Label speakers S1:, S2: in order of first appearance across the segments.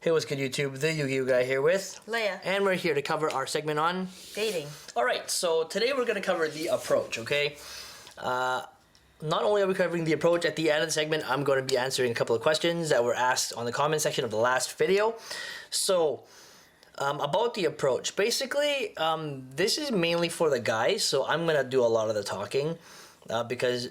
S1: Hey, what's good, YouTube? The Yu-Gi-Oh guy here with
S2: Leah.
S1: and we're here to cover our segment on
S2: dating.
S1: Alright, so today we're going to cover the approach, okay? Not only are we covering the approach, at the end of the segment, I'm going to be answering a couple of questions that were asked on the comment section of the last video. So, about the approach. Basically, this is mainly for the guys, so I'm going to do a lot of the talking because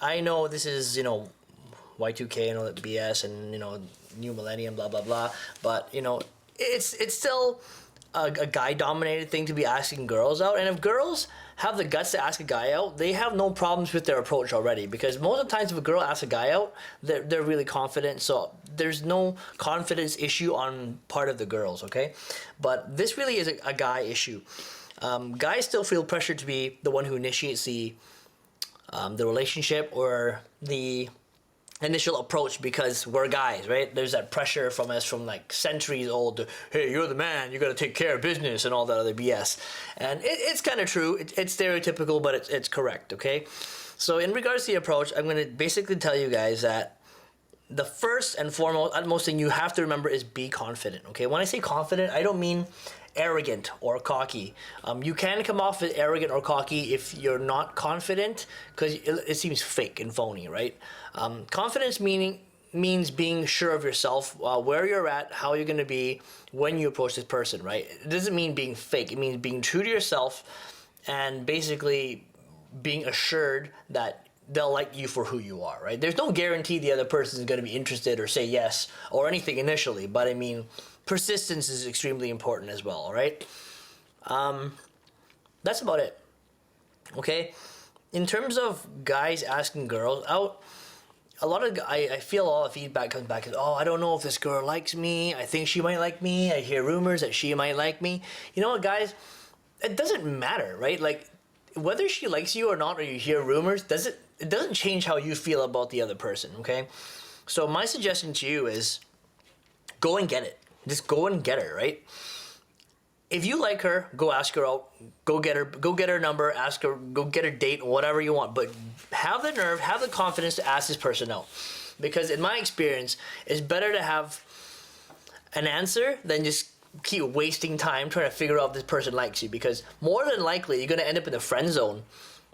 S1: I know this is, Y2K and all that BS and, new millennium, blah, blah, blah. But, it's still a guy-dominated thing to be asking girls out. And if girls have the guts to ask a guy out, they have no problems with their approach already. Because most of the times if a girl asks a guy out, they're really confident. So there's no confidence issue on part of the girls, okay? But this really is a guy issue. Guys still feel pressure to be the one who initiates the relationship or the initial approach because we're guys, right? There's that pressure from us from like centuries old to, hey, you're the man, you gotta take care of business and all that other BS. And it's kind of true. It's stereotypical, but it's correct, okay? So in regards to the approach, I'm gonna basically tell you guys that the first and foremost, utmost thing you have to remember is be confident, okay? When I say confident, I don't mean arrogant or cocky. You can come off as arrogant or cocky if you're not confident because it seems fake and phony, right? Confidence means being sure of yourself, where you're at, how you're going to be when you approach this person, right? It doesn't mean being fake. It means being true to yourself and basically being assured that they'll like you for who you are, right? There's no guarantee the other person is going to be interested or say yes or anything initially, but I mean, persistence is extremely important as well, all right? That's about it, okay? In terms of guys asking girls out, I feel all the feedback comes back as, oh, I don't know if this girl likes me. I think she might like me. I hear rumors that she might like me. You know what, guys? It doesn't matter, right? Like, whether she likes you or not, or you hear rumors, it doesn't change how you feel about the other person, okay? So my suggestion to you is go and get it. Just go and get her, right? If you like her, go ask her out, go get her number, ask her, go get her date, whatever you want, but have the nerve, have the confidence to ask this person out. Because in my experience, it's better to have an answer than just keep wasting time trying to figure out if this person likes you, because more than likely you're going to end up in the friend zone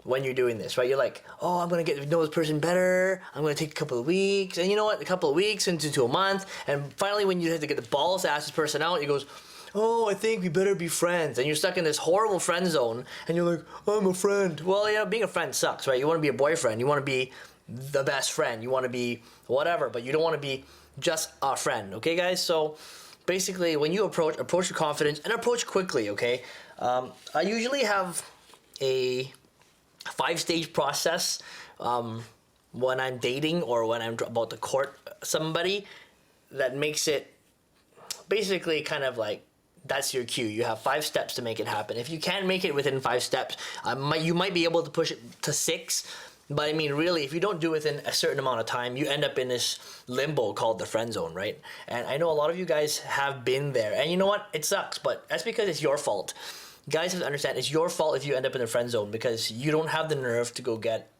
S1: when you're doing this, right? You're like, oh, I'm going to get to know this person better. I'm going to take a couple of weeks. And you know what? A couple of weeks into a month. And finally, when you have to get the balls to ask this person out, he goes, oh, I think we better be friends. And you're stuck in this horrible friend zone. And you're like, I'm a friend. Well, being a friend sucks, right? You want to be a boyfriend. You want to be the best friend. You want to be whatever. But you don't want to be just a friend. Okay, guys? So basically, when you approach with confidence and approach quickly, okay? I usually have a 5-stage process when I'm dating or when I'm about to court somebody that makes it basically kind of like that's your cue. You have 5 steps to make it happen. If you can't make it within 5 steps, you might be able to push it to 6. But I mean, really, if you don't do it within a certain amount of time, you end up in this limbo called the friend zone, right? And I know a lot of you guys have been there. And you know what? It sucks, but that's because it's your fault. Guys have to understand it's your fault if you end up in the friend zone because you don't have the nerve to go get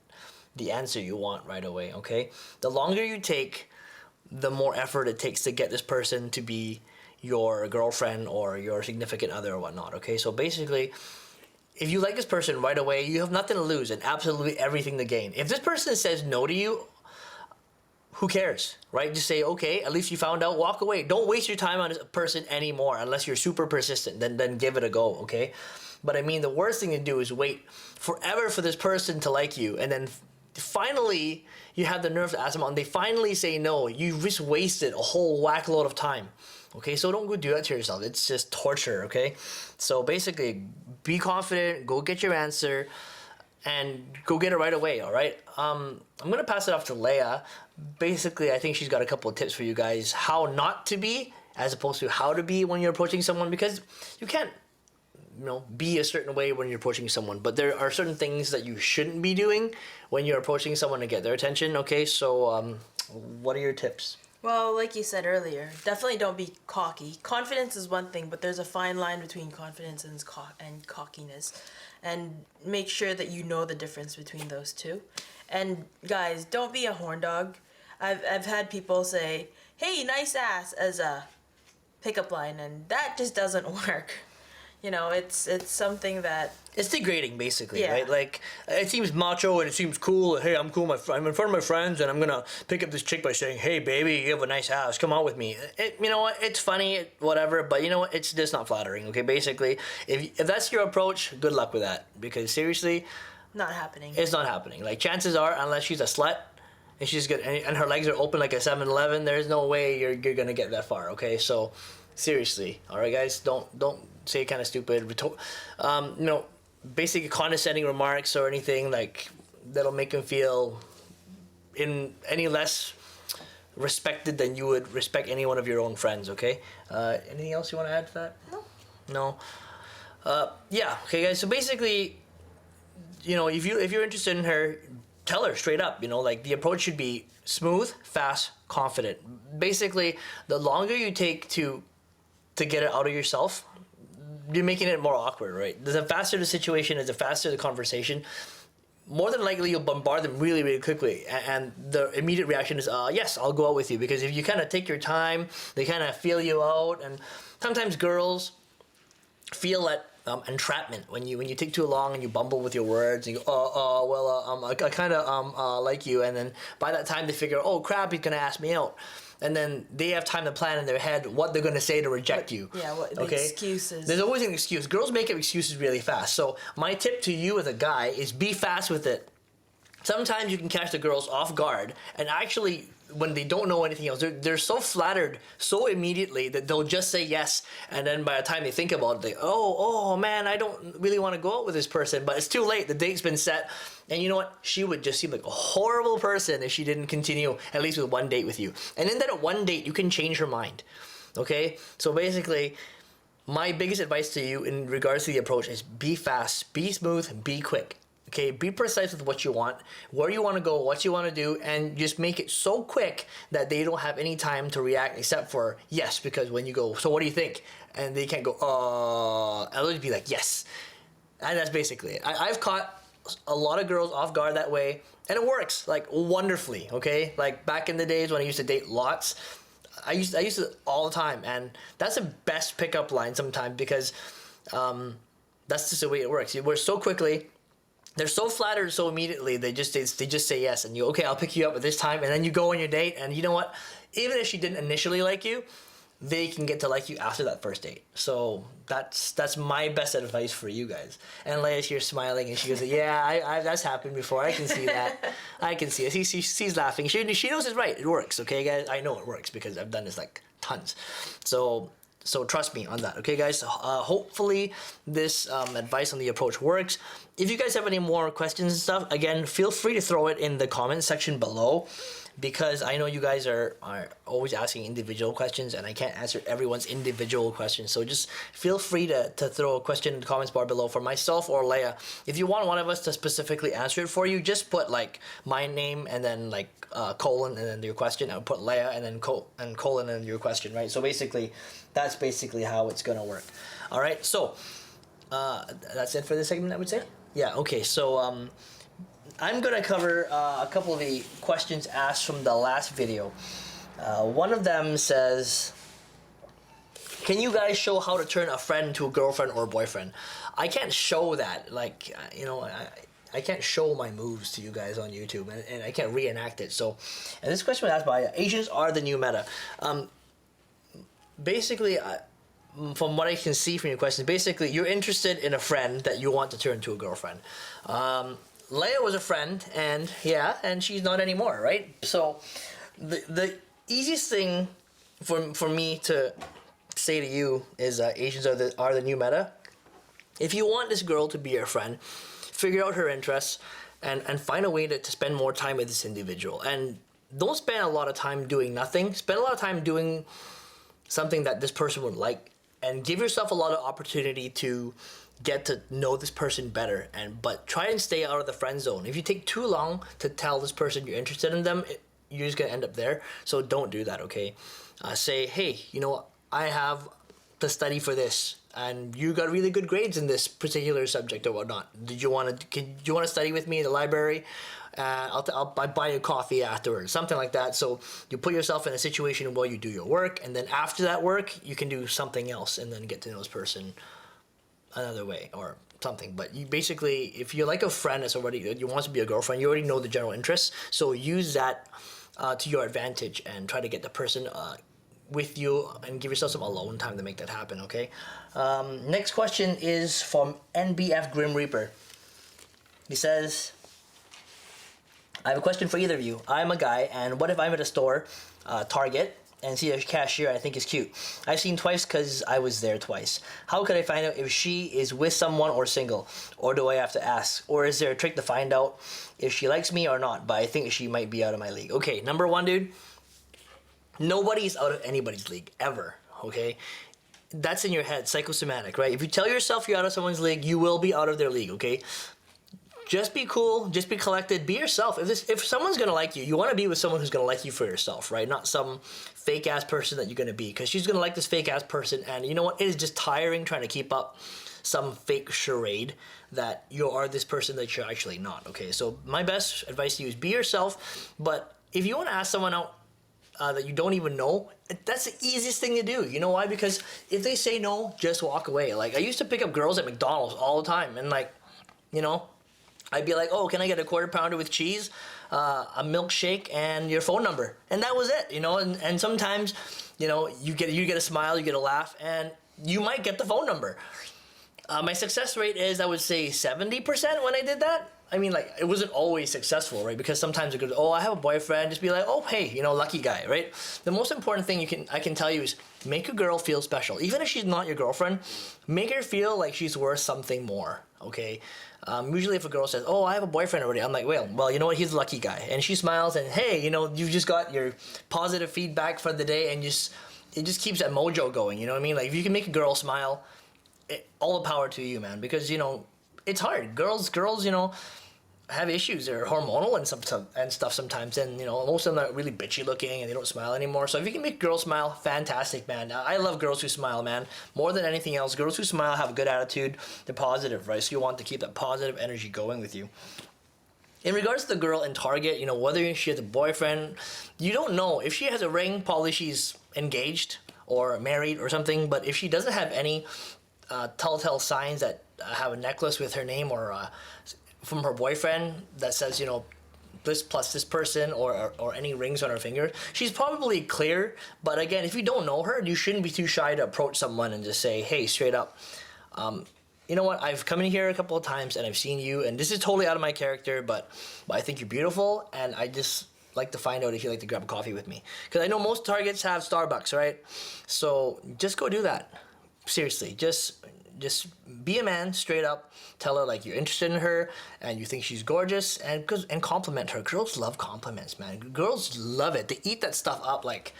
S1: the answer you want right away, okay? The longer you take, the more effort it takes to get this person to be your girlfriend or your significant other or whatnot, okay? So basically, if you like this person right away, you have nothing to lose and absolutely everything to gain. If this person says no to you, who cares, right? Just say, okay, at least you found out, walk away. Don't waste your time on this person anymore unless you're super persistent, then give it a go, okay? But I mean, the worst thing to do is wait forever for this person to like you, and then finally you have the nerve to ask them out, and they finally say no. You just wasted a whole whack load of time, okay? So don't go do that to yourself. It's just torture, okay? So basically, be confident, go get your answer, and go get it right away, all right? I'm going to pass it off to Leah. Basically, I think she's got a couple of tips for you guys, how not to be as opposed to how to be when you're approaching someone, because you can't, be a certain way when you're approaching someone, but there are certain things that you shouldn't be doing when you're approaching someone to get their attention, okay? So, what are your tips?
S2: Well, like you said earlier, definitely don't be cocky. Confidence is one thing, but there's a fine line between confidence and cockiness. And make sure that you know the difference between those two. And guys, don't be a horn dog. I've had people say, hey, nice ass, as a pickup line, and that just doesn't work. You know, it's something that
S1: It's degrading, basically,
S2: Yeah.
S1: right? Like, it seems macho and it seems cool. Hey, I'm cool. I'm in front of my friends, and I'm gonna pick up this chick by saying, "Hey, baby, you have a nice house. Come out with me." You know what? It's funny, whatever. But you know what? It's just not flattering. Okay, basically, if that's your approach, good luck with that. Because seriously,
S2: not happening.
S1: it's not happening. Like, chances are, unless she's a slut and she's good and her legs are open like a 7-Eleven, there's no way you're gonna get that far. Okay, so seriously, all right, guys, don't say kind of stupid, you know, basically condescending remarks or anything like that'll make them feel in any less respected than you would respect any one of your own friends. Okay, anything else you want to add to that? No. Yeah. Okay, guys. So basically, you know, if you're interested in her, tell her straight up. You know, like the approach should be smooth, fast, confident. Basically, the longer you take to get it out of yourself, you're making it more awkward, right? The faster the situation is, the faster the conversation. More than likely, you'll bombard them really, really quickly, and the immediate reaction is, "Yes, I'll go out with you." Because if you kind of take your time, they kind of feel you out, and sometimes girls feel that entrapment when you take too long and you bumble with your words and you go, well, I kind of like you, and then by that time they figure, oh crap, he's gonna ask me out. And then they have time to plan in their head what they're going to say to reject you.
S2: Yeah, what the excuses.
S1: There's always an excuse. Girls make up excuses really fast. So my tip to you as a guy is be fast with it. Sometimes you can catch the girls off guard, and actually, when they don't know anything else, they're so flattered so immediately that they'll just say yes, and then by the time they think about it, they, oh man, I don't really want to go out with this person, but it's too late. The date's been set, and you know what? She would just seem like a horrible person if she didn't continue at least with one date with you. And in that one date, you can change her mind. Okay? So basically, my biggest advice to you in regards to the approach is be fast, be smooth, and be quick. Okay, be precise with what you want, where you want to go, what you want to do, and just make it so quick that they don't have any time to react except for yes, because when you go, so what do you think? And they can't go, and they'll just be like, yes. And that's basically it. I've caught a lot of girls off guard that way, and it works, like, wonderfully, okay? Like, back in the days when I used to date lots, I used to all the time, and that's the best pickup line sometimes because that's just the way it works. It works so quickly. They're so flattered so immediately, they just say yes, and you, okay, I'll pick you up at this time, and then you go on your date, and you know what? Even if she didn't initially like you, they can get to like you after that first date. So that's my best advice for you guys. And Leia's here smiling, and she goes, yeah, I that's happened before. I can see that. I can see it. She's laughing. She knows it's right. It works, okay, guys? I know it works because I've done this like tons. So trust me on that, okay, guys? Hopefully this advice on the approach works. If you guys have any more questions and stuff, again, feel free to throw it in the comment section below because I know you guys are always asking individual questions and I can't answer everyone's individual questions. So just feel free to throw a question in the comments bar below for myself or Leia. If you want one of us to specifically answer it for you, just put like my name and then like colon and then your question. I would put Leia and then colon and your question, right? So basically, that's basically how it's gonna work. All right, so that's it for this segment, I would say. Yeah. Okay. So I'm gonna cover a couple of the questions asked from the last video. One of them says, "Can you guys show how to turn a friend into a girlfriend or boyfriend?" I can't show that. Like, you know, I can't show my moves to you guys on YouTube, and I can't reenact it. So, and this question was asked by Asians are the new meta. Basically, from what I can see from your question, basically you're interested in a friend that you want to turn to a girlfriend. Leia was a friend, and she's not anymore, right? So, the easiest thing for me to say to you is Asians are the new meta. If you want this girl to be your friend, figure out her interests and find a way to spend more time with this individual. And don't spend a lot of time doing nothing. Spend a lot of time doing something that this person would like, and give yourself a lot of opportunity to get to know this person better. But try and stay out of the friend zone. If you take too long to tell this person you're interested in them, you're just gonna end up there. So don't do that, okay? Say, hey, you know, I have to study for this, and you got really good grades in this particular subject or whatnot. Do you want to study with me in the library? and I'll buy you coffee afterwards, something like that. So you put yourself in a situation where you do your work, and then after that work, you can do something else and then get to know this person another way or something. But you basically, if you're like a friend that's already, you want to be a girlfriend, you already know the general interests, so use that to your advantage and try to get the person with you and give yourself some alone time to make that happen, okay? Next question is from NBF Grim Reaper. He says, I have a question for either of you. I'm a guy, and what if I'm at a store, Target, and see a cashier I think is cute? I've seen twice because I was there twice. How could I find out if she is with someone or single? Or do I have to ask? Or is there a trick to find out if she likes me or not? But I think she might be out of my league. Okay, number one, dude. Nobody's out of anybody's league, ever, okay? That's in your head, psychosomatic, right? If you tell yourself you're out of someone's league, you will be out of their league, okay? Just be cool, just be collected, be yourself. If someone's gonna like you want to be with someone who's gonna like you for yourself, right? Not some fake ass person that you're gonna be, because she's gonna like this fake ass person, and you know what? It is just tiring trying to keep up some fake charade that you are this person that you're actually not, okay? So my best advice to you is be yourself, but if you want to ask someone out that you don't even know, that's the easiest thing to do. You know why? Because if they say no, just walk away. Like, I used to pick up girls at McDonald's all the time, and like, you know, I'd be like, oh, can I get a quarter pounder with cheese, a milkshake, and your phone number? And that was it, you know. And sometimes, you know, you get a smile, you get a laugh, and you might get the phone number. My success rate is, I would say, 70% when I did that. I mean, like, it wasn't always successful, right? Because sometimes it goes, oh, I have a boyfriend. Just be like, oh, hey, you know, lucky guy, right? The most important thing I can tell you is make a girl feel special. Even if she's not your girlfriend, make her feel like she's worth something more, okay? Usually if a girl says, oh, I have a boyfriend already, I'm like, well, you know what? He's a lucky guy. And she smiles and, hey, you know, you've just got your positive feedback for the day, and it just keeps that mojo going, you know what I mean? Like, if you can make a girl smile, all the power to you, man, because, you know, it's hard. Girls, you know, have issues. They're hormonal and stuff sometimes, and you know, most of them are really bitchy looking and they don't smile anymore. So if you can make girls smile, fantastic, man. I love girls who smile, man, more than anything else. Girls who smile have a good attitude. They're positive, right? So you want to keep that positive energy going with you. In regards to the girl in Target, you know, whether she has a boyfriend, you don't know. If she has a ring, probably she's engaged or married or something. But if she doesn't have any telltale signs that have a necklace with her name or from her boyfriend that says, you know, this plus this person or any rings on her finger, she's probably clear. But again, if you don't know her, you shouldn't be too shy to approach someone and just say, hey, straight up, you know what, I've come in here a couple of times and I've seen you, and this is totally out of my character, but I think you're beautiful, and I just like to find out if you'd like to grab a coffee with me. Because I know most Targets have Starbucks, right? So just go do that. Seriously, just be a man, straight up. Tell her like you're interested in her and you think she's gorgeous, and compliment her. Girls love compliments, man. Girls love it. They eat that stuff up like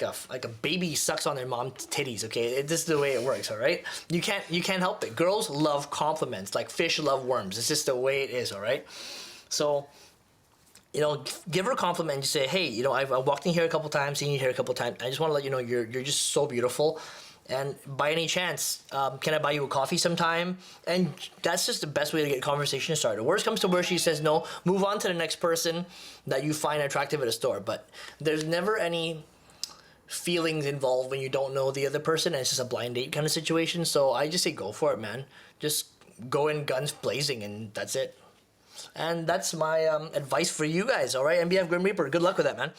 S1: a baby sucks on their mom's titties. Okay, this is the way it works. All right, you can't help it. Girls love compliments like fish love worms. It's just the way it is. All right, so, you know, give her a compliment and just say, hey, you know, I've walked in here a couple times, seen you here a couple times. I just want to let you know you're just so beautiful. And by any chance, can I buy you a coffee sometime? And that's just the best way to get conversation started. Worst comes to worst, she says no, move on to the next person that you find attractive at a store. But there's never any feelings involved when you don't know the other person, and it's just a blind date kind of situation. So I just say go for it, man. Just go in guns blazing, and that's it. And that's my advice for you guys, all right? MBF Grim Reaper, good luck with that, man.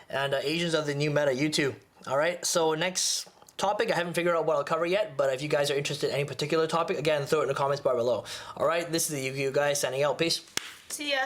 S1: And Asians are the new meta, you too. All right, so next topic, I haven't figured out what I'll cover yet, but if you guys are interested in any particular topic, again, throw it in the comments bar below. All right, this is the YGOGuy Guy signing out. Peace.
S2: See ya.